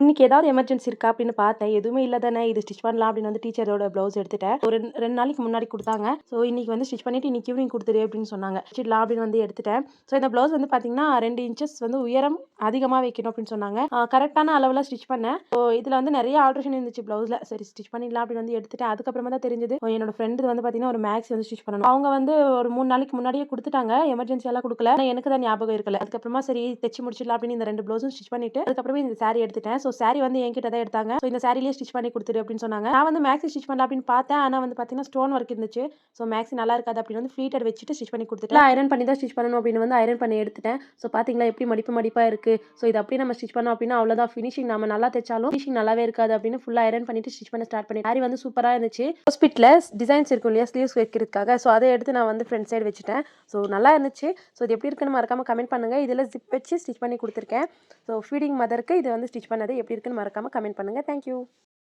இன்னைக்கு ஏதாவது எமர்ஜென்சி இருக்கா அப்படின்னு பார்த்தேன். எதுவுமே இல்ல தானே, இது ஸ்டிச் பண்ணலாம் அப்படின்னு வந்து டீச்சரோட ப்ளவுஸ் எடுத்துட்டேன். ஒரு 2 நாளைக்கு முன்னாடி குடுத்தாங்க. ஸோ இன்னைக்கு வந்து ஸ்டிச் பண்ணிட்டு இன்னைக்கு ஈவினிங் குடுத்துரு அப்படின்னு சொன்னாங்க. வச்சிடலாம் அப்படின்னு வந்து எடுத்துட்டேன். ஸோ இந்த ப்ளவுஸ் வந்து பார்த்தீங்கன்னா 2 இன்ச்சஸ் வந்து உயரம் அதிகமா வைக்கணும் அப்படின்னு சொன்னாங்க. கரெக்ட்டான அளவுல ஸ்டிச் பண்ணேன். ஸோ இதுல வந்து நெறைய ஆல்ட்ரேஷன் இருந்துச்சு ப்ளவுஸ்ல. சரி ஸ்டிச் பண்ணிடலாம் அப்படின்னு வந்து எடுத்துட்டேன். அதுக்கப்புறமா தான் தெரிஞ்சது என்னோட ஃப்ரெண்ட் வந்து பார்த்தீங்கன்னா ஒரு மேக்ஸி வந்து ஸ்டிச் பண்ணணும். அவங்க வந்து ஒரு 3 நாளைக்கு முன்னாடியே குடுத்துட்டாங்க. எமர்ஜென்சியாலாம் குடுக்கல. ஆனா எனக்கு தான் ஞாபகம் இருக்கல. அதுக்கப்புறமா சரி தச்சு முடிச்சிடலாம் அப்படின்னு இந்த 2 ப்ளவுஸும் ஸ்டிச் பண்ணிட்டு அதுக்கப்புறமே இந்த சாரி எடுத்துட்டேன். ஸோ சாரி வந்து என்கிட்ட தான் எடுத்தாங்க. ஸோ இந்த சாரிலேயே ஸ்டிச் பண்ணி குடுத்துரு அப்படின்னு சொன்னாங்க. நான் வந்து மேக்ஸி ஸ்டிச் பண்ணலாம் அப்படின்னு பார்த்தேன். ஆனா வந்து பார்த்தீங்கன்னா ஸ்டோன் ஒர்க் இருந்துச்சு. ஸோ மேக்ஸி நல்லா இருக்காது அப்படின்னு வந்து ஃப்ளீட்டட் வச்சுட்டு ஸ்டிச் பண்ணி குடுத்துட்டேன். ஐரன் பண்ணி தான் ஸ்டிச் பண்ணணும் அப்படின்னு வந்து ஐரன் பண்ணி எடுத்துட்டேன். ஸோ பார்த்தீங்களா எப்படி மடிப்பு மடிப்பா இருக்கு. ஸோ இது அப்படியே நம்ம ஸ்டிச் பண்ணோம் அப்படின்னா அவ்வளோதான் ஃபினிஷிங் நம்ம நல்லா தைச்சாலும் ஃபினிஷிங் நல்லாவே இருக்காது அப்படின்னு ஃபுல்லா ஐரன் பண்ணிட்டு ஸ்டிச் பண்ண ஸ்டார்ட் பண்ணி சாரி வந்து சூப்பரா இருந்துச்சு. ஹாஸ்பிட்டல்ல டிசைன்ஸ் இருக்கும் இல்லையா ஸ்லீவ்ஸ் வைக்கிறதுக்காக. ஸோ அதை எடுத்து நான் வந்து ஃப்ரண்ட் சைடு வச்சுட்டேன். ஸோ நல்லா இருந்துச்சு. ஸோ இது எப்படி இருக்குன்னு மறக்காம கமெண்ட் பண்ணுங்க. இதில் ஜிப் வச்சு ஸ்டிச் பண்ணி குடுத்துருக்கேன். ஸோ ஃபீடிங் மதருக்கு இது வந்து ஸ்டிச் பண்ணது எப்படி இருக்குன்னு மறக்காம கமெண்ட் பண்ணுங்க. Thank you.